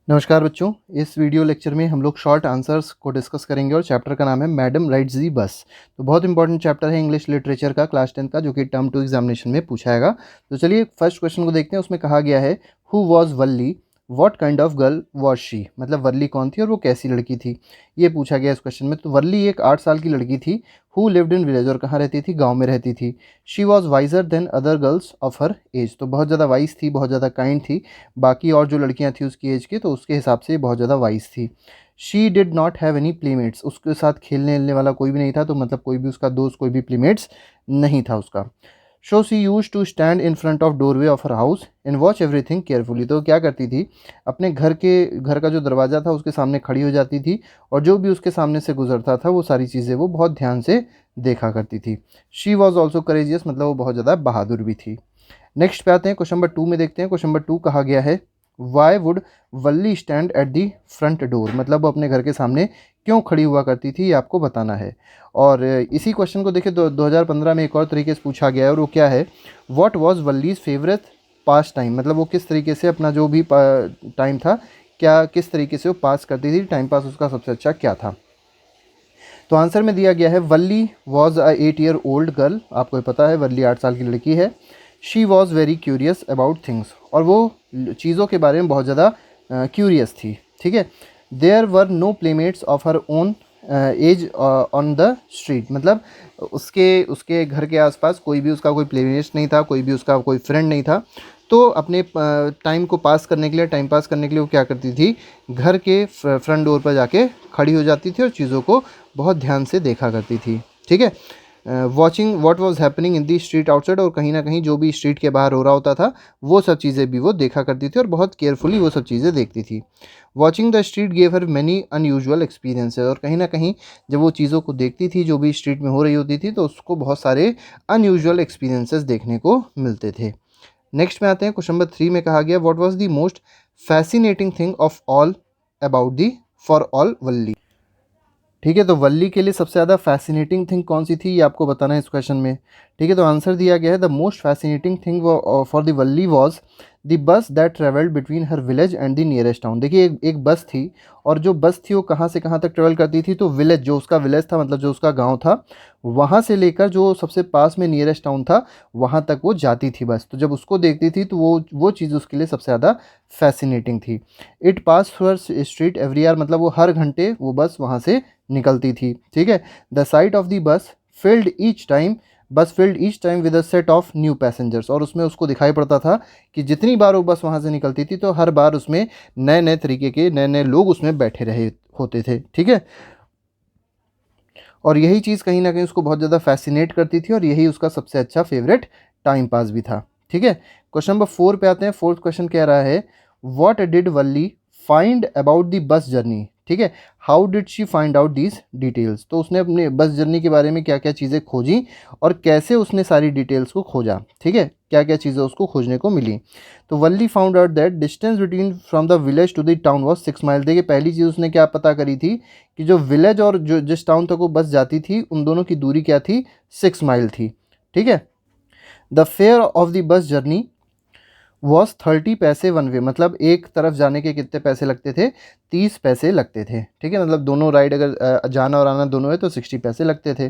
नमस्कार बच्चों, इस वीडियो लेक्चर में हम लोग शॉर्ट आंसर्स को डिस्कस करेंगे और चैप्टर का नाम है मैडम राइड्स दी बस। तो बहुत इंपॉर्टेंट चैप्टर है इंग्लिश लिटरेचर का क्लास 10 का, जो कि टर्म 2 एग्जामिनेशन में पूछा जाएगा। तो चलिए फर्स्ट क्वेश्चन को देखते हैं। उसमें कहा गया है who was Valli, what kind of girl was she, मतलब वल्ली कौन थी और वो कैसी लड़की थी, ये पूछा गया इस क्वेश्चन में। तो वल्ली एक 8 साल की लड़की थी। हु लिव्ड इन विलेज, और कहाँ रहती थी, गाँव में रहती थी। She was wiser than other girls of her age, तो बहुत ज़्यादा वाइज थी, बहुत ज़्यादा काइंड थी बाकी और जो लड़कियां थी उसकी एज की, तो उसके हिसाब से बहुत ज़्यादा वाइज थी। She did not have any playmates, उसके साथ खेलने वेलने वाला कोई भी नहीं था, तो मतलब कोई भी उसका दोस्त, कोई भी प्लेमेट्स नहीं था उसका। So she used to stand in front of doorway of her house and watch everything carefully, तो क्या करती थी, अपने घर का जो दरवाज़ा था उसके सामने खड़ी हो जाती थी और जो भी उसके सामने से गुजरता था वो सारी चीज़ें वो बहुत ध्यान से देखा करती थी। शी वॉज ऑल्सो करेजियस, मतलब वो बहुत ज़्यादा बहादुर भी थी। नेक्स्ट पे आते हैं, क्वेश्चन नंबर 2 में देखते हैं। क्वेश्चन नंबर 2 कहा गया है why would Valli stand at the front door, मतलब वो अपने घर के सामने क्यों खड़ी हुआ करती थी, ये आपको बताना है। और इसी क्वेश्चन को देखिए 2015 में एक और तरीके से पूछा गया है, और वो क्या है, what was Valli's favourite pastime, मतलब वो किस तरीके से अपना जो भी टाइम था, क्या किस तरीके से वो पास करती थी, टाइम पास उसका सबसे अच्छा क्या था। तो आंसर में दिया गया है Valli was a 8 year old girl, आपको पता है वल्ली 8 साल की लड़की है। She was very curious about things, और वो चीज़ों के बारे में बहुत ज़्यादा क्यूरियस थी, ठीक है। There were no playmates of her own age on the street, मतलब उसके उसके घर के आसपास कोई भी उसका कोई प्लेमेट्स नहीं था, कोई भी उसका कोई फ्रेंड नहीं था। तो अपने टाइम को पास करने के लिए, टाइम पास करने के लिए वो क्या करती थी, घर के फ्रंट डोर पर जाके खड़ी हो जाती थी और चीज़ों को बहुत ध्यान से देखा करती थी, ठीक है। Watching what was happening in the street outside, और कहीं ना कहीं जो भी स्ट्रीट के बाहर हो रहा होता था वो सब चीज़ें भी वो देखा करती थी और बहुत केयरफुली वो सब चीज़ें देखती थी। Watching the street gave her many unusual experiences, और कहीं ना कहीं जब वो चीज़ों को देखती थी जो भी स्ट्रीट में हो रही होती थी तो उसको बहुत सारे अनयूजुअल एक्सपीरियंसेस देखने को मिलते थे। नेक्स्ट में आते हैं, क्वेश्चन नंबर 3 में कहा गया what was the most fascinating thing of all about the for all Valli, ठीक है। तो वल्ली के लिए सबसे ज़्यादा फैसिनेटिंग थिंग कौन सी थी, ये आपको बताना है इस क्वेश्चन में, ठीक है। तो आंसर दिया गया है the most fascinating thing for the Valli was the bus that travelled between her village and the nearest town. देखिए एक बस थी, और जो बस थी वो कहाँ से कहाँ तक ट्रेवल करती थी, तो विलेज, जो उसका विलेज था मतलब जो उसका गांव था, वहाँ से लेकर जो सबसे पास में नियरेस्ट टाउन था वहाँ तक वो जाती थी बस। तो जब उसको देखती थी तो वो चीज़ उसके लिए सबसे ज़्यादा फैसिनेटिंग थी। It pass her street every hour, मतलब वो हर घंटे वो बस वहाँ से निकलती थी, ठीक है। The site of the bus field each time with a set of new passengers, और उसमें उसको दिखाई पड़ता था कि जितनी बार वो बस वहाँ से निकलती थी तो हर बार उसमें नए नए तरीके के नए नए लोग उसमें बैठे रहे होते थे, ठीक है। और यही चीज़ कहीं ना कहीं उसको बहुत ज़्यादा फैसिनेट करती थी और यही उसका सबसे अच्छा फेवरेट टाइम पास भी था, ठीक है। क्वेश्चन नंबर 4 पे आते हैं। फोर्थ क्वेश्चन कह रहा है what did Valli find about the bus journey, ठीक है। How did she find out these details, तो उसने अपने बस जर्नी के बारे में क्या क्या चीज़ें खोजी और कैसे उसने सारी डिटेल्स को खोजा, ठीक है, क्या क्या चीज़ें उसको खोजने को मिली। तो Valli found out that distance between from the village to the town was 6 mile. देखिए पहली चीज़ उसने क्या पता करी थी कि जो विलेज और जो जिस टाउन तक वो बस जाती थी उन दोनों की दूरी क्या थी, 6 माइल थी, ठीक है। The fair of the bus journey was 30 पैसे वन वे, मतलब एक तरफ जाने के कितने पैसे लगते थे, 30 पैसे लगते थे, ठीक है। मतलब दोनों राइड अगर जाना और आना दोनों है तो 60 पैसे लगते थे।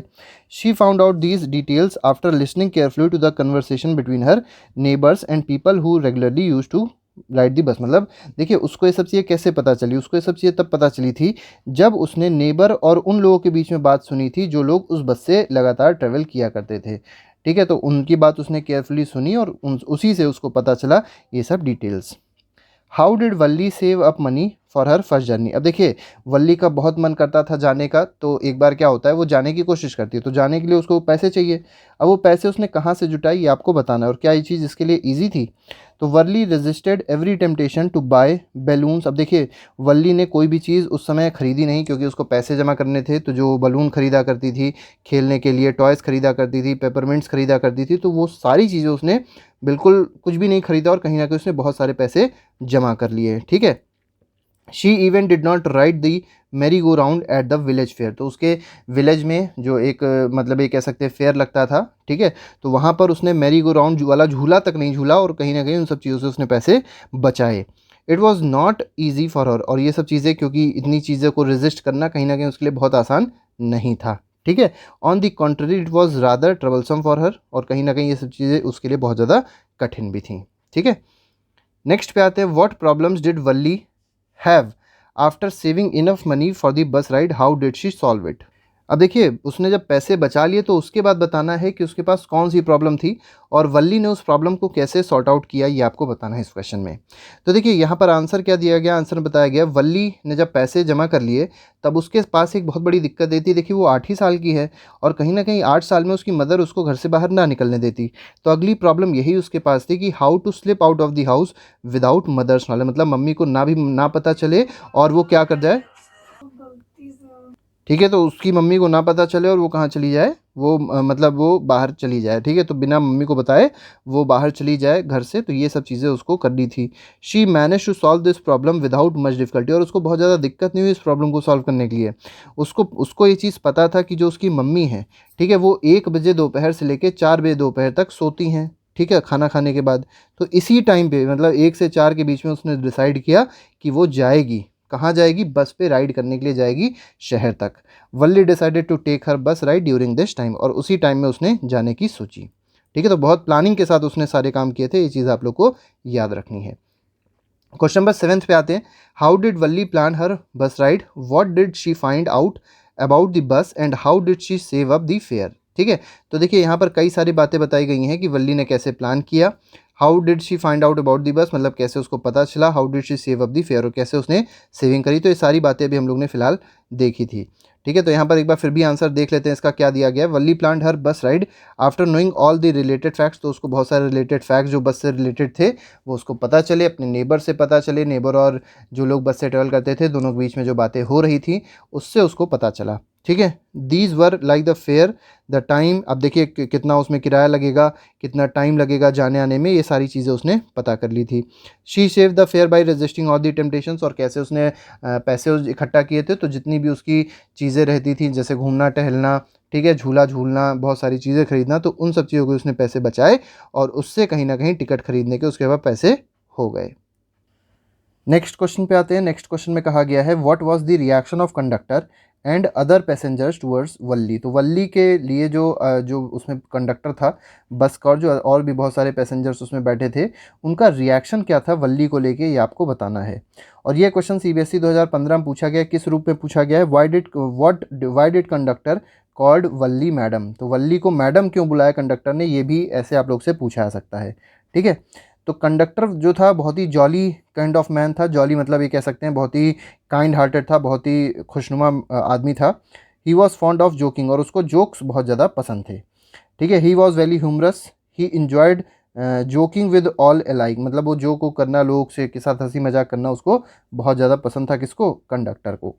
She found out these details after listening carefully to the conversation between her neighbours and people who regularly use to ride the bus, मतलब देखिए उसको ये सब चीज़ें कैसे पता चली, उसको ये सब चीज़ें तब पता चली थी जब उसने नेबर और उन लोगों के बीच में बात सुनी थी जो लोग उस बस से लगातार ट्रेवल किया करते थे, ठीक है। तो उनकी बात उसने केयरफुली सुनी और उसी से उसको पता चला ये सब details. How did Valli save up money for her first journey, अब देखिए वल्ली का बहुत मन करता था जाने का, तो एक बार क्या होता है वो जाने की कोशिश करती है, तो जाने के लिए उसको पैसे चाहिए। अब वो पैसे उसने कहाँ से जुटाई ये आपको बताना है, और क्या ये चीज़ इसके लिए ईजी थी। तो Valli resisted every temptation to buy balloons, अब देखिए वल्ली ने कोई भी चीज़ उस समय खरीदी नहीं क्योंकि उसको पैसे जमा करने थे, तो जो बलून खरीदा करती थी खेलने के लिए, टॉयज़ खरीदा करती थी, पेपरमिंट्स खरीदा करती थी, तो वो सारी चीज़ें उसने बिल्कुल कुछ भी नहीं खरीदा और कहीं ना कहीं उसने बहुत सारे पैसे जमा कर लिए, ठीक है। She even did not ride the merry go round at the village fair, तो उसके विलेज में जो एक मतलब ये कह सकते हैं फेयर लगता था, ठीक है। तो वहाँ पर उसने मैरी गो राउंड वाला झूला तक नहीं झूला और कहीं ना कहीं उन सब चीज़ों से उसने पैसे बचाए। It was not easy for her, और ये सब चीज़ें क्योंकि इतनी चीज़ों को रेजिस्ट करना कहीं ना कहीं उसके लिए बहुत आसान नहीं था, ठीक है। On the contrary it was rather troublesome for her, और कहीं ना कहीं ये सब चीज़ें उसके लिए बहुत ज़्यादा कठिन भी थी, ठीक है। नेक्स्ट पे आते हैं, what problems did Valli have after saving enough money for the bus ride, how did she solve it. अब देखिए उसने जब पैसे बचा लिए तो उसके बाद बताना है कि उसके पास कौन सी प्रॉब्लम थी और वल्ली ने उस प्रॉब्लम को कैसे सॉर्ट आउट किया, ये आपको बताना है इस क्वेश्चन में। तो देखिए यहाँ पर आंसर क्या दिया गया, आंसर में बताया गया वल्ली ने जब पैसे जमा कर लिए तब उसके पास एक बहुत बड़ी दिक्कत देती है। देखिए वो 8 ही साल की है और कहीं ना कहीं 8 साल में उसकी मदर उसको घर से बाहर ना निकलने देती। तो अगली प्रॉब्लम यही उसके पास थी कि how to slip out of the house without mother's knowledge, मतलब मम्मी को ना पता चले और वो क्या कर जाए, ठीक है। तो उसकी मम्मी को ना पता चले और वो कहाँ चली जाए, वो मतलब वो बाहर चली जाए, ठीक है। तो बिना मम्मी को बताए वो बाहर चली जाए घर से, तो ये सब चीज़ें उसको करनी थी। She manage to solve this problem without much difficulty, और उसको बहुत ज़्यादा दिक्कत नहीं हुई इस प्रॉब्लम को सॉल्व करने के लिए। उसको उसको ये चीज़ पता था कि जो उसकी मम्मी है, ठीक है, वो 1 बजे दोपहर से लेकर 4 बजे दोपहर तक सोती हैं, ठीक है, खाना खाने के बाद। तो इसी टाइम पे मतलब 1 से 4 के बीच में उसने डिसाइड किया कि वो जाएगी, कहाँ जाएगी, बस पे राइड करने के लिए जाएगी शहर तक। वल्ली डिसाइडेड टू टेक हर बस राइड ड्यूरिंग दिस टाइम, और उसी टाइम में उसने जाने की सोची, ठीक है। तो बहुत प्लानिंग के साथ उसने सारे काम किए थे, ये चीज़ आप लोग को याद रखनी है। क्वेश्चन नंबर 7 पे आते हैं, हाउ डिड वल्ली प्लान हर बस ride, what did she find out about the bus and how did she save up the fair, ठीक है। तो देखिए यहाँ पर कई सारी बातें बताई गई हैं कि वल्ली ने कैसे प्लान किया, how did she find out about the bus मतलब कैसे उसको पता चला, how did she save up the fair और कैसे उसने सेविंग करी। तो ये सारी बातें भी हम लोग ने फिलहाल देखी थी, ठीक है। तो यहाँ पर एक बार फिर भी आंसर देख लेते हैं इसका क्या दिया गया है। वल्ली प्लान्ड हर बस ride after knowing all the related facts, तो उसको बहुत सारे रिलेटेड फैक्ट्स जो बस से रिलेटेड थे वो उसको पता चले, अपने नेबर से पता चले, नेबर और जो लोग बस से ट्रेवल करते थे दोनों के बीच में जो बातें हो रही थी उससे उसको पता चला, ठीक है। These were like the fair the time, अब देखिए कितना उसमें किराया लगेगा, कितना टाइम लगेगा जाने आने में, ये सारी चीज़ें उसने पता कर ली थी। She save the fair by resisting all the temptations, और कैसे उसने पैसे इकट्ठा किए थे, तो जितनी भी उसकी चीज़ें रहती थी जैसे घूमना टहलना, ठीक है, झूला झूलना, बहुत सारी चीज़ें खरीदना, तो उन सब चीज़ों के उसने पैसे बचाए और उससे कहीं ना कहीं टिकट खरीदने के उसके बाद पैसे हो गए। नेक्स्ट क्वेश्चन पे आते हैं। नेक्स्ट क्वेश्चन में कहा गया है, what was the reaction of conductor and other passengers towards Valli. तो वल्ली के लिए जो उसमें कंडक्टर था बस का और जो और भी बहुत सारे पैसेंजर्स उसमें बैठे थे, उनका रिएक्शन क्या था वल्ली को लेके, ये आपको बताना है। और ये क्वेश्चन CBSE 2015 में पूछा गया, किस रूप में पूछा गया है, why did conductor called Valli madam. तो वल्ली को मैडम क्यों बुलाया कंडक्टर ने, ये भी ऐसे आप लोग से पूछा जा सकता है, ठीक है। तो कंडक्टर जो था बहुत ही जॉली काइंड ऑफ मैन था, जॉली मतलब ये कह सकते हैं बहुत ही काइंड हार्टेड था, बहुत ही खुशनुमा आदमी था। He was fond of joking, और उसको जोक्स बहुत ज़्यादा पसंद थे, ठीक है। He was very humorous, he enjoyed joking with all alike, मतलब वो जोक को करना, लोग से के साथ हंसी मजाक करना उसको बहुत ज़्यादा पसंद था, किसको, कंडक्टर को।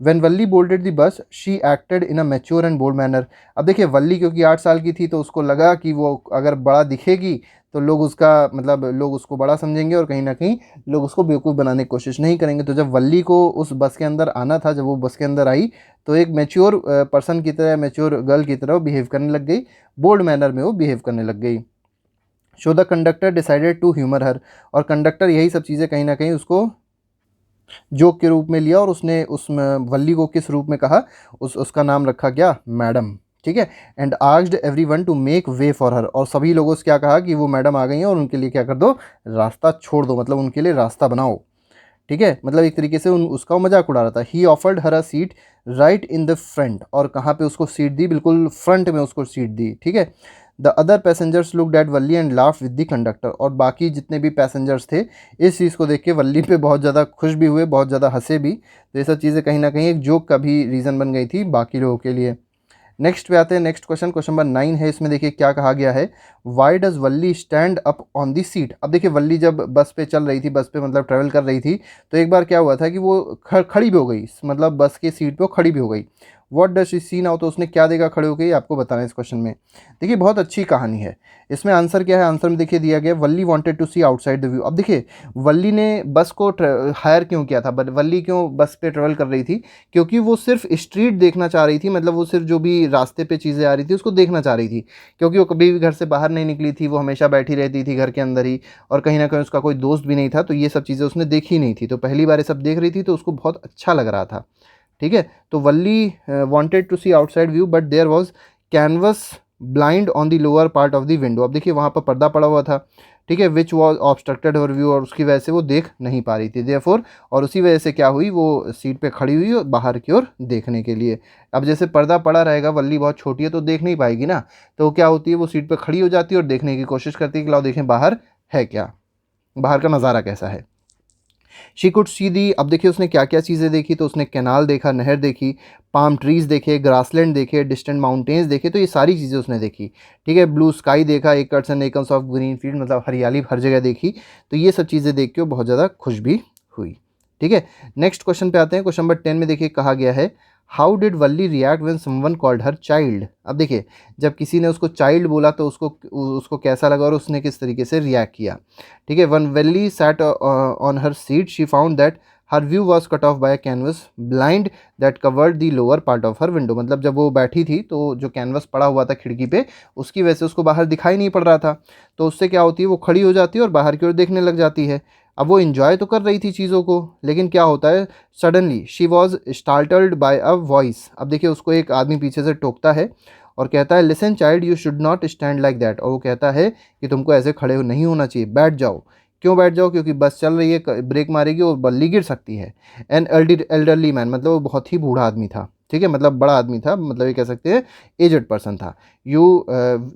When Valli boarded the bus she acted in a mature and bold manner. अब देखिए वल्ली क्योंकि 8 साल की थी तो उसको लगा कि वो अगर बड़ा दिखेगी तो लोग उसका मतलब लोग उसको बड़ा समझेंगे और कहीं ना कहीं लोग उसको बेवकूफ़ बनाने की कोशिश नहीं करेंगे। तो जब वल्ली को उस बस के अंदर आना था, जब वो बस के अंदर आई तो एक मैच्योर पर्सन की तरह, मैच्योर गर्ल की तरह बिहेव करने लग गई, बोल्ड मैनर में वो बिहेव करने लग गई। So the conductor decided to humour her, और कंडक्टर यही सब चीज़ें कहीं ना कहीं उसको जोक के रूप में लिया और उसने उस वल्ली को किस रूप में कहा, उसका नाम रखा गया मैडम, ठीक है। And asked everyone to make way for her, और सभी लोगों से क्या कहा कि वो मैडम आ गई हैं और उनके लिए क्या कर दो, रास्ता छोड़ दो, मतलब उनके लिए रास्ता बनाओ, ठीक है। मतलब एक तरीके से उसका मजाक उड़ा रहा था। ही offered her a seat right in the front, और कहाँ पे उसको सीट दी, बिल्कुल फ्रंट में उसको सीट दी, ठीक है। The other passengers looked at Valli and laugh with the conductor, और बाकी जितने भी पैसेंजर्स थे इस चीज़ को देख के वल्ली पे बहुत ज़्यादा खुश भी हुए, बहुत ज़्यादा हंसे भी। तो ये सब चीज़ें कहीं ना कहीं एक जोक का भी रीज़न बन गई थी बाकी लोगों के लिए। नेक्स्ट पे आते हैं। नेक्स्ट क्वेश्चन, क्वेश्चन नंबर 9 है, इसमें देखिए क्या कहा गया है, why does Valli stand up on the seat. अब देखिए वल्ली जब बस पे चल रही थी, बस पे मतलब ट्रैवल कर रही थी, तो एक बार क्या हुआ था कि वो खड़ी भी हो गई, मतलब बस की सीट पे वो खड़ी भी हो गई। What does she see now, तो उसने क्या देखा खड़े होकर, ये आपको बताना है इस क्वेश्चन में। देखिए बहुत अच्छी कहानी है। इसमें आंसर क्या है, आंसर में देखिए दिया गया Valli wanted to see outside the view. अब देखिए वल्ली ने बस को हायर क्यों किया था, वल्ली क्यों बस पे ट्रेवल कर रही थी, क्योंकि वो सिर्फ स्ट्रीट देखना चाह रही थी, मतलब वो सिर्फ जो भी रास्ते पे चीज़ें आ रही थी उसको देखना चाह रही थी, क्योंकि वो कभी भी घर से बाहर नहीं निकली थी, वो हमेशा बैठी रहती थी घर के अंदर ही, और कहीं ना कहीं उसका कोई दोस्त भी नहीं था, तो ये सब चीज़ें उसने देखी नहीं थी, तो पहली बार ये सब देख रही थी तो उसको बहुत अच्छा लग रहा था। ठीक है, तो Valli wanted to see outside view but there was canvas blind on the lower part of the window. अब देखिए वहाँ पर पर्दा पड़ा हुआ था, ठीक है, which was obstructed her view, और उसकी वजह से वो देख नहीं पा रही थी देयरफॉर, और उसी वजह से क्या हुई, वो सीट पे खड़ी हुई और बाहर की ओर देखने के लिए। अब जैसे पर्दा पड़ा रहेगा, वल्ली बहुत छोटी है तो देख नहीं पाएगी ना, तो क्या होती है वो सीट पे खड़ी हो जाती है और देखने की कोशिश करती है कि लाओ देखें बाहर है क्या, बाहर का नज़ारा कैसा है। शी कुड सी दी, अब देखिए उसने क्या क्या चीज़ें देखी, तो उसने कैनाल देखा, नहर देखी, पाम ट्रीज़ देखे, ग्रासलैंड देखे, डिस्टेंट माउंटेन्स देखे, तो ये सारी चीज़ें उसने देखी। ठीक है, ब्लू स्काई देखा, acres and acres of green field, मतलब हरियाली हर जगह देखी, तो ये सब चीज़ें देख के वो बहुत ज़्यादा खुश भी हुई। ठीक है, नेक्स्ट क्वेश्चन पे आते हैं। क्वेश्चन नंबर 10 में देखिए कहा गया है how did Valli react when someone called her child. अब देखिए जब किसी ने उसको चाइल्ड बोला तो उसको कैसा लगा और उसने किस तरीके से रिएक्ट किया। ठीक है, once Valli sat on her seat she found that her view was cut off by a canvas blind that covered the lower part of her window. मतलब जब वो बैठी थी तो जो कैनवस पड़ा हुआ था खिड़की पे, उसकी वजह से उसको बाहर दिखाई नहीं पड़ रहा था, तो उससे क्या होती है वो खड़ी हो जाती है और बाहर की ओर देखने लग जाती है। अब वो इन्जॉय तो कर रही थी चीज़ों को, लेकिन क्या होता है suddenly she was startled by a voice. अब देखिए उसको एक आदमी पीछे से टोकता है और कहता है listen child you should not stand like that, और वो कहता है कि तुमको ऐसे खड़े नहीं होना चाहिए, बैठ जाओ। क्यों बैठ जाओ, क्योंकि बस चल रही है, ब्रेक मारेगी और बल्ली गिर सकती है। एन एल्डरली मैन, मतलब वो बहुत ही बूढ़ा आदमी था, ठीक है, मतलब बड़ा आदमी था, मतलब ये कह सकते हैं एजड पर्सन था। You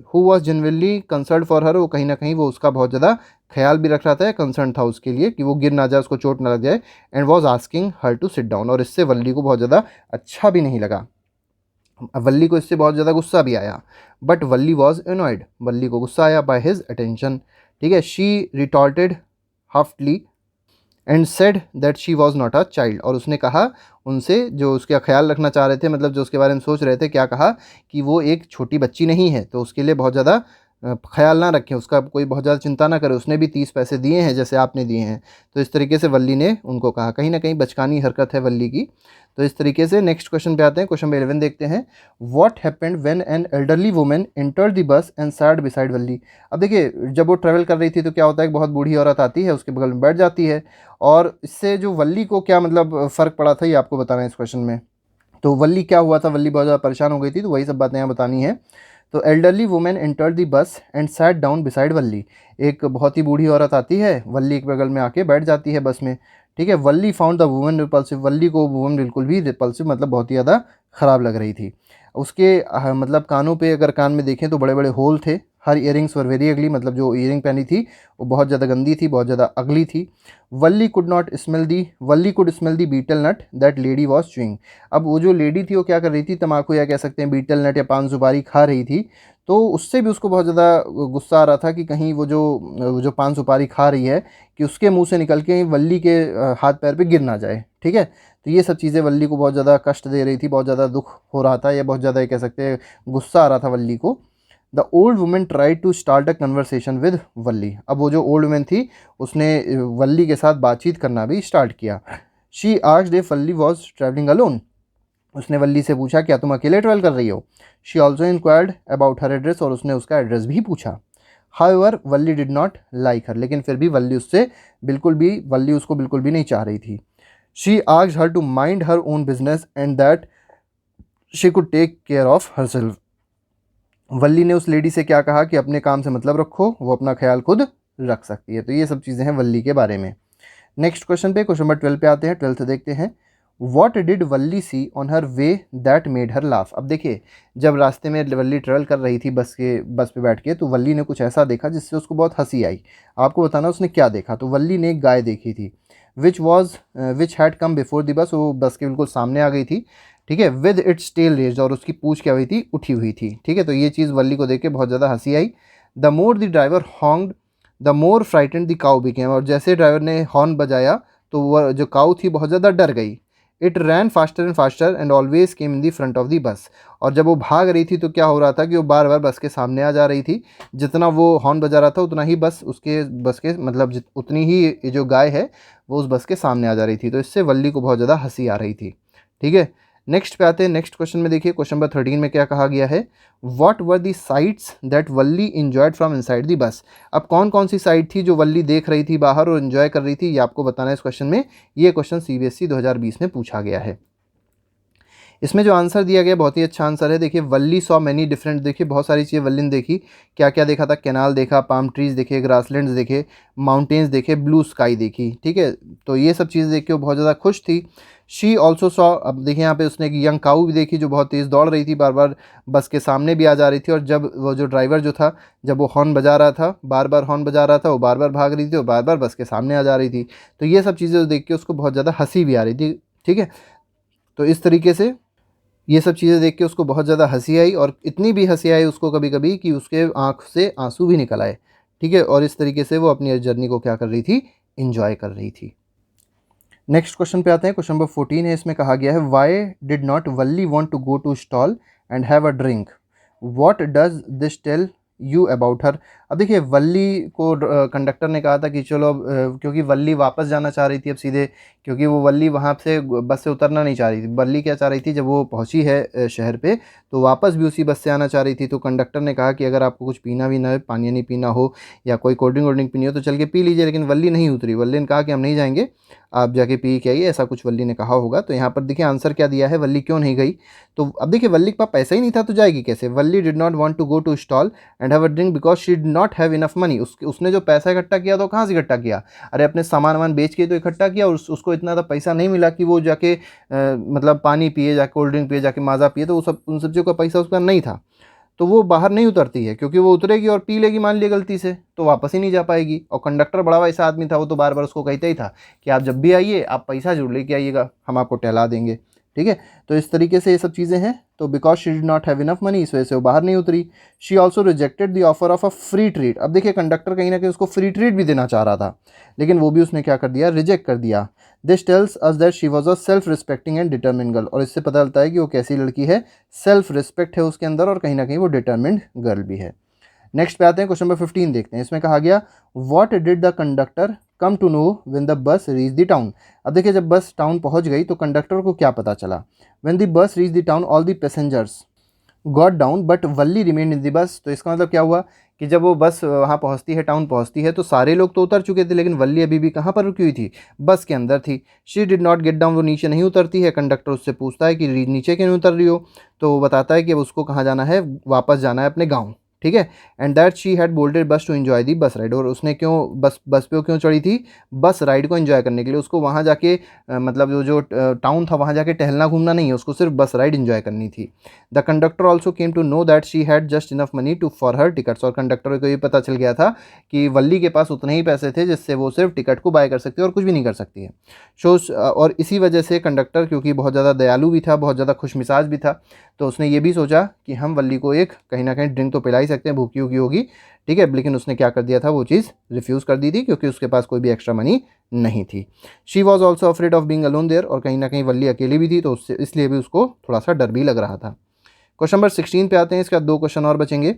who was generally concern for her, वो कहीं ना कहीं वो उसका बहुत ज़्यादा ख्याल भी रख रहा था, कंसर्न था उसके लिए कि वो गिर ना जाए, उसको चोट ना लग जाए। And was asking her to sit down, और इससे वल्ली को बहुत ज़्यादा अच्छा भी नहीं लगा, वल्ली को इससे बहुत ज़्यादा गुस्सा भी आया। But Valli was annoyed, Valli को गुस्सा आया बाय हिज अटेंशन। ठीक है, she retorted haughtily and said that she was not a child, और उसने कहा उनसे जो उसका ख्याल रखना चाह रहे थे, मतलब जो उसके बारे में सोच रहे थे, क्या कहा कि वो एक छोटी बच्ची नहीं है, तो उसके लिए बहुत ज़्यादा ख्याल ना रखें, उसका कोई बहुत ज़्यादा चिंता ना करे, उसने भी 30 पैसे दिए हैं जैसे आपने दिए हैं। तो इस तरीके से वल्ली ने उनको कहा, कहीं ना कहीं बचकानी हरकत है वल्ली की। तो इस तरीके से नेक्स्ट क्वेश्चन पे आते हैं। क्वेश्चन नंबर 11 देखते हैं, what happened when an elderly woman entered the bus and sat beside Valli. अब देखिए जब वो ट्रैवल कर रही थी तो क्या होता है, एक बहुत बूढ़ी औरत आती है उसके बगल में बैठ जाती है, और इससे जो वल्ली को क्या मतलब फ़र्क पड़ा था ये आपको बताना है इस क्वेश्चन में। तो वल्ली क्या हुआ था, वल्ली बहुत ज़्यादा परेशान हो गई थी, तो वही सब बातें यहाँ बतानी है। तो elderly women entered the bus and sat down beside Valli, एक बहुत ही बूढ़ी औरत आती है, वल्ली के बगल में आके बैठ जाती है बस में। ठीक है, वल्ली फाउंड द वुमन रिपल्सिव, वल्ली को वुमन बिल्कुल भी रिपल्सिव मतलब बहुत ही ज़्यादा ख़राब लग रही थी। उसके मतलब कानों पे अगर कान में देखें तो बड़े बड़े होल थे। हर इयरिंग्स वर वेरी अगली, मतलब जो इयरिंग पहनी थी वो बहुत ज़्यादा गंदी थी, बहुत ज़्यादा अगली थी। Valli could smell the betel nut that lady was chewing. अब वो जो लेडी थी वो क्या कर रही थी, तम्बाकू या कह सकते हैं बीटल नट या पान सुपारी खा रही थी, तो उससे भी उसको बहुत ज़्यादा गुस्सा आ रहा था कि कहीं वो जो पान सुपारी खा रही है कि उसके मुंह से निकल के वल्ली के हाथ पैर पे गिर ना जाए। ठीक है, तो ये सब चीज़ें वल्ली को बहुत ज़्यादा कष्ट दे रही थी, बहुत ज़्यादा दुख हो रहा था, या बहुत ज़्यादा ये कह सकते हैं गुस्सा आ रहा था वल्ली को। The old women try to start a conversation with Valli. अब वो जो ओल्ड वुमेन थी उसने वल्ली के साथ बातचीत करना भी स्टार्ट किया। She asked if Valli was travelling alone, उसने वल्ली से पूछा क्या तुम अकेले ट्रैवल कर रही हो। She also inquired about her address, और उसने उसका एड्रेस भी पूछा। However Valli did not like her, लेकिन फिर भी वल्ली उसको बिल्कुल भी नहीं चाह रही थी। She asked her to mind her own business and that she could take care of herself. Valli ने उस लेडी से क्या कहा कि अपने काम से मतलब रखो, वो अपना ख्याल खुद रख सकती है। तो ये सब चीज़ें हैं वल्ली के बारे में। नेक्स्ट क्वेश्चन पे, क्वेश्चन नंबर 12 पे आते हैं। 12 देखते हैं, what did Valli see on her way that made her laugh. अब देखिए जब रास्ते में वल्ली ट्रेवल कर रही थी बस पे बैठ के, तो वल्ली ने कुछ ऐसा देखा जिससे उसको बहुत हंसी आई। आपको बताना उसने क्या देखा। तो वल्ली ने एक गाय देखी थी, which had come before the bus, वो बस के बिल्कुल सामने आ गई थी। ठीक है, विद इट्स टेल रेज्ड, और उसकी पूंछ क्या हुई थी, उठी हुई थी। ठीक है, तो ये चीज़ वल्ली को देख के बहुत ज़्यादा हंसी आई। The more the driver honked the more frightened the cow became, और जैसे ड्राइवर ने हॉर्न बजाया तो वह जो काऊ थी बहुत ज़्यादा डर गई। It ran faster and faster and always came in the front of the bus. और जब वो भाग रही थी तो क्या हो रहा था कि वो बार बार बस के सामने आ जा रही थी। जितना वो हॉर्न बजा रहा था उतना ही बस के मतलब उतनी ही ये जो गाय है वो उस बस के सामने आ जा रही थी। तो इससे वल्ली को बहुत ज़्यादा हंसी आ रही थी। ठीक है, नेक्स्ट पे आते हैं। नेक्स्ट क्वेश्चन में देखिए, क्वेश्चन नंबर 13 में क्या कहा गया है, what were the sites that Valli enjoyed from inside the बस। अब कौन कौन सी साइट थी जो वल्ली देख रही थी बाहर और इन्जॉय कर रही थी, ये आपको बताना है इस क्वेश्चन में। ये क्वेश्चन CBSE 2020 में पूछा गया है। इसमें जो आंसर दिया गया बहुत ही अच्छा आंसर है। देखिए, वल्ली सॉ मैनी डिफरेंट, देखिए बहुत सारी चीज़ें वल्ली ने देखी। क्या क्या देखा था, कैनाल देखा, पाम ट्रीज देखे, ग्रासलैंड्स देखे, माउंटेन्स देखे, ब्लू स्काई देखी। ठीक है, तो ये सब चीज़ें देख के वो बहुत ज़्यादा खुश थी। शी ऑल्सो सॉ, अब देखिए यहाँ पे उसने एक यंग काऊ भी देखी जो बहुत तेज़ दौड़ रही थी, बार बार बस के सामने भी आ जा रही थी। और जब वो जो ड्राइवर जो था, जब वो हॉर्न बजा रहा था, बार बार हॉर्न बजा रहा था, वो बार बार भाग रही थी और बार बार बस के सामने आ जा रही थी। तो ये सब चीज़ें देख के उसको बहुत ज़्यादा हंसी भी आ रही थी। ठीक है, तो इस तरीके से ये सब चीज़ें देख के उसको बहुत ज़्यादा हंसी आई, और इतनी भी हंसी आई उसको कभी कभी कि उसके आँख से आंसू भी निकल आए। ठीक है, और इस तरीके से वो अपनी जर्नी को क्या कर रही थी, इंजॉय कर रही थी। नेक्स्ट क्वेश्चन पे आते हैं। क्वेश्चन नंबर 14 है, इसमें कहा गया है, why did not Valli want to go to stall and have a drink, what does this tell you about her. अब देखिए, वल्ली को कंडक्टर ने कहा था कि चलो अब क्योंकि वल्ली वापस जाना चाह रही थी अब सीधे, क्योंकि वो वल्ली वहाँ से बस से उतरना नहीं चाह रही थी। वल्ली क्या चाह रही थी, जब वो पहुँची है शहर पे, तो वापस भी उसी बस से आना चाह रही थी। तो कंडक्टर ने कहा कि अगर आपको कुछ पीना भी ना, पानी नहीं पीना हो या कोई कोल्ड ड्रिंक वोल्ड ड्रिंक पीनी हो तो चल के पी लीजिए। लेकिन वल्ली नहीं उतरी। वल्ली ने कहा कि हम नहीं जाएंगे, आप जाके पी के आइए, ऐसा कुछ वल्ली ने कहा होगा। तो यहाँ पर देखिए आंसर क्या दिया है, वल्ली क्यों नहीं गई। तो अब देखिए, वल्ली के पास पैसा ही नहीं था तो जाएगी कैसे। Valli did not want to go to stall and have a drink because she did not have enough money. उसने जो पैसा इकट्ठा किया तो कहाँ से इकट्ठा किया, अरे अपने सामान वामान बेच के तो इकट्ठा किया, और उसको इतना तो पैसा नहीं मिला कि वो जाके मतलब पानी पिए, जाके कोल्ड ड्रिंक पिए, जाके माजा पिए। तो वो सब, उन सब चीज़ों का पैसा उसका नहीं था। तो वो बाहर नहीं उतरती है, क्योंकि वो उतरेगी और पी लेगी मान लिया गलती से, तो वापस ही नहीं जा पाएगी। और कंडक्टर बड़ा वैसा आदमी था, वो तो बार बार उसको कहता ही था कि आप जब भी आइए आप पैसा जरूर लेके आइएगा, हम आपको टहला देंगे। ठीक है, तो इस तरीके से ये सब चीज़ें हैं। तो because she did not have enough money, इस वजह से वो बाहर नहीं उतरी। She also rejected the offer of a free treat. अब देखिए, कंडक्टर कहीं ना कहीं उसको फ्री ट्रीट भी देना चाह रहा था, लेकिन वो भी उसने क्या कर दिया, रिजेक्ट कर दिया। This tells us that she was a self respecting and determined girl. और इससे पता चलता है कि वो कैसी लड़की है, सेल्फ रिस्पेक्ट है उसके अंदर, और कहीं ना कहीं वो डिटर्मिन्ड गर्ल भी है। नेक्स्ट पे आते हैं, क्वेश्चन नंबर 15 देखते हैं। इसमें कहा गया, what did the conductor come to know when the bus reach the town. अब देखिए, जब बस टाउन पहुंच गई तो कंडक्टर को क्या पता चला, when the bus reach the town all the passengers got down but Valli remain in the bus. तो इसका मतलब क्या हुआ कि जब वो बस वहाँ पहुँचती है, टाउन पहुँचती है, तो सारे लोग तो उतर चुके थे, लेकिन वल्ली अभी भी कहाँ पर रुकी हुई थी, बस के अंदर थी। She did not get down, वो नीचे नहीं उतरती है। कंडक्टर उससे पूछता है कि नीचे क्यों नहीं उतर रही हो, तो वो बताता है कि अब उसको कहाँ जाना है, वापस जाना है अपने गाँव। ठीक है, एंड दैट शी हैड बोल्डेड बस टू एंजॉय दी बस राइड। और उसने क्यों बस पे क्यों चढ़ी थी, बस राइड को एंजॉय करने के लिए। उसको वहाँ जाके मतलब जो टाउन था वहाँ जाके टहलना घूमना नहीं है, उसको सिर्फ बस राइड एंजॉय करनी थी। The conductor also came to know that she had just enough money to for her tickets. और कंडक्टर को ये पता चल गया था कि वल्ली के पास उतने ही पैसे थे जिससे वो सिर्फ टिकट को बाय कर सकती है और कुछ भी नहीं कर सकती है। और इसी वजह से कंडक्टर, क्योंकि बहुत ज़्यादा दयालु भी था, बहुत ज़्यादा खुशमिजाज भी था, तो उसने ये भी सोचा कि हम वल्ली को एक कहीं ना कहीं ड्रिंक तो पिला ही सकते हैं, भूखी होगी होगी। ठीक है, लेकिन उसने क्या कर दिया था, वो चीज़ रिफ्यूज़ कर दी थी, क्योंकि उसके पास कोई भी एक्स्ट्रा मनी नहीं थी। She was also afraid of being alone there. और कहीं ना कहीं वल्ली अकेली भी थी, तो उससे इसलिए भी उसको थोड़ा सा डर भी लग रहा था। क्वेश्चन नंबर 16 पे आते हैं। इसका 2 क्वेश्चन और बचेंगे।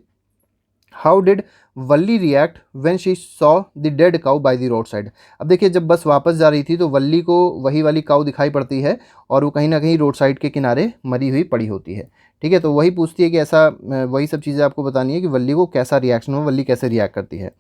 How did Valli react when she saw the dead cow by the road side. अब देखिए, जब बस वापस जा रही थी तो वल्ली को वही वाली काउ दिखाई पड़ती है, और वो कहीं ना कहीं रोड साइड के किनारे मरी हुई पड़ी होती है। ठीक है, तो वही पूछती है कि ऐसा, वही सब चीज़ें आपको बतानी है कि वल्ली को कैसा रिएक्शन हो, वल्ली कैसे रिएक्ट करती है।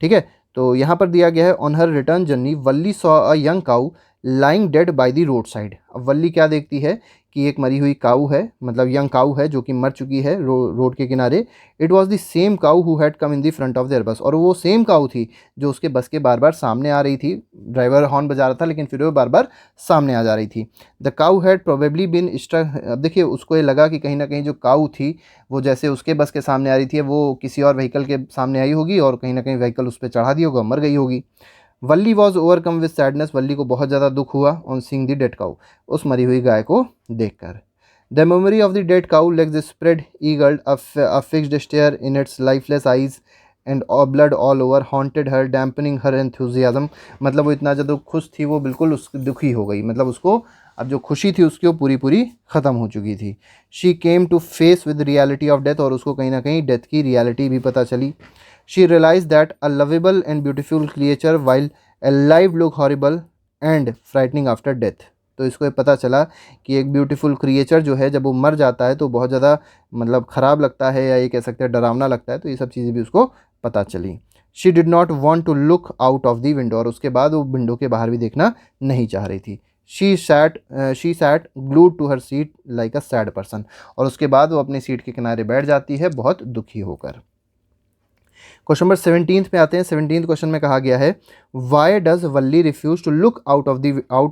ठीक है, तो यहाँ पर दिया गया है, on her return journey Valli saw a young cow lying dead by the road side. अब वल्ली क्या देखती है कि एक मरी हुई काऊ है, मतलब यंग काऊ है जो कि मर चुकी है रोड के किनारे। It was the same cow who had come in the front of their बस। और वो सेम काऊ थी जो उसके बस के बार बार सामने आ रही थी। ड्राइवर हॉर्न बजा रहा था, लेकिन फिर वो बार बार सामने आ जा रही थी। The cow had probably been struck. अब देखिए, उसको ये लगा कि कहीं ना कहीं जो काऊ थी वो जैसे उसके बस के सामने आ रही थी, वो किसी और व्हीकल के सामने आई होगी, और कहीं ना कहीं व्हीकल उस पर चढ़ा दिया होगा, मर गई होगी। Valli was overcome with sadness. Valli को बहुत ज़्यादा दुख हुआ on seeing the dead cow, उस मरी हुई गाय को देखकर। The memory of the dead cow legs spread eagled a fixed stare in its lifeless eyes and all blood all over haunted her dampening her enthusiasm। मतलब वो इतना ज़्यादा खुश थी, वो बिल्कुल उस दुखी हो गई, मतलब उसको अब जो खुशी थी उसकी वो पूरी पूरी ख़त्म हो चुकी थी। She came to face with reality of death, और उसको कहीं ना कहीं डेथ की रियलिटी भी पता चली। She realise that a lovable and beautiful creature while alive look horrible and frightening after death. तो इसको ये पता चला कि एक ब्यूटीफुल क्रिएचर जो है जब वो मर जाता है तो बहुत ज़्यादा मतलब ख़राब लगता है, या ये कह सकते हैं डरावना लगता है। तो ये सब चीज़ें भी उसको पता चली। She did not want to look out of the window, और उसके बाद वो विंडो के बाहर भी देखना नहीं चाह रही थी। She sat glued to her seat like a sad person, और उसके बाद वो अपनी सीट के किनारे बैठ जाती है बहुत दुखी होकर। क्वेश्चन नंबर 17 पे आते हैं। 17 क्वेश्चन में कहा गया है why does Valli refuse to look out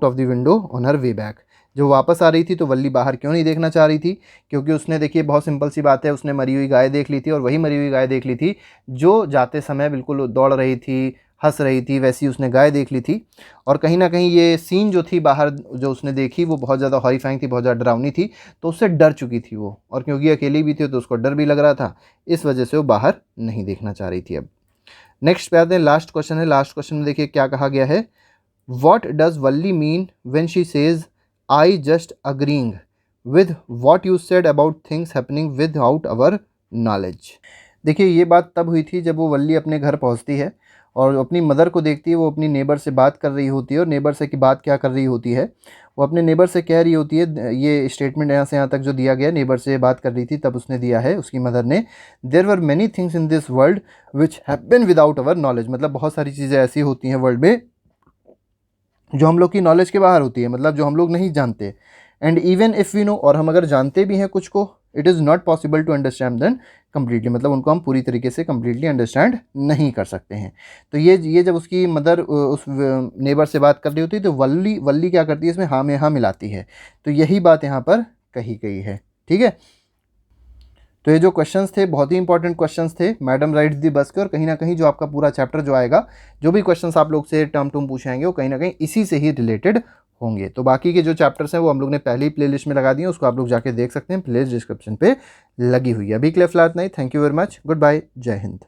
of the window on her way back. जो वापस आ रही थी तो वल्ली बाहर क्यों नहीं देखना चाह रही थी? क्योंकि उसने, देखिए बहुत सिंपल सी बात है, उसने मरी हुई गाय देख ली थी, और वही मरी हुई गाय देख ली थी जो जाते समय बिल्कुल दौड़ रही थी, हंस रही थी, वैसी उसने गाय देख ली थी। और कहीं ना कहीं ये सीन जो थी बाहर जो उसने देखी वो बहुत ज़्यादा हॉरिफाइंग थी, बहुत ज़्यादा डरावनी थी, तो उससे डर चुकी थी वो, और क्योंकि अकेली भी थी तो उसको डर भी लग रहा था, इस वजह से वो बाहर नहीं देखना चाह रही थी। अब नेक्स्ट पे आते हैं, लास्ट क्वेश्चन है। लास्ट क्वेश्चन में देखिए क्या कहा गया है, what does Valli mean when she says I just agreeing with what you said about things happening without our knowledge. देखिए ये बात तब हुई थी जब वो वल्ली अपने घर पहुंचती है और अपनी मदर को देखती है, वो अपनी नेबर से बात कर रही होती है, और नेबर से की बात क्या कर रही होती है, वो अपने नेबर से कह रही होती है, ये स्टेटमेंट यहाँ से यहाँ तक जो दिया गया, नेबर से बात कर रही थी तब उसने दिया है, उसकी मदर ने, there were many things in this world which happen without our knowledge. मतलब बहुत सारी चीज़ें ऐसी होती हैं वर्ल्ड में जो हम लोग की नॉलेज के बाहर होती है, मतलब जो हम लोग नहीं जानते। And even if we know, और हम अगर जानते भी हैं कुछ को, it is not possible to understand them completely, मतलब उनको हम पूरी तरीके से कम्प्लीटली अंडरस्टैंड नहीं कर सकते हैं। तो ये जब उसकी मदर उस नेबर से बात कर रही होती है तो वल्ली वल्ली क्या करती है, इसमें हाँ में हाँ मिलाती है। तो यही बात यहाँ पर कही गई है, ठीक है। तो ये जो क्वेश्चंस थे बहुत ही इंपॉर्टेंट क्वेश्चंस थे मैडम राइड्स दी बस के, और कहीं ना कहीं जो आपका पूरा चैप्टर जो आएगा, जो भी क्वेश्चंस आप लोग से टर्म टर्म पूछे आएंगे वो कहीं ना कहीं इसी से ही रिलेटेड होंगे। तो बाकी के जो चैप्टर्स हैं वो हम लोग ने पहले ही प्लेलिस्ट में लगा दिए, उसको आप लोग जाके देख सकते हैं, प्लेलिस्ट डिस्क्रिप्शन पे लगी हुई है। अभी के लिए फिलहाल नहीं, thank you very much, good bye, Jai Hind.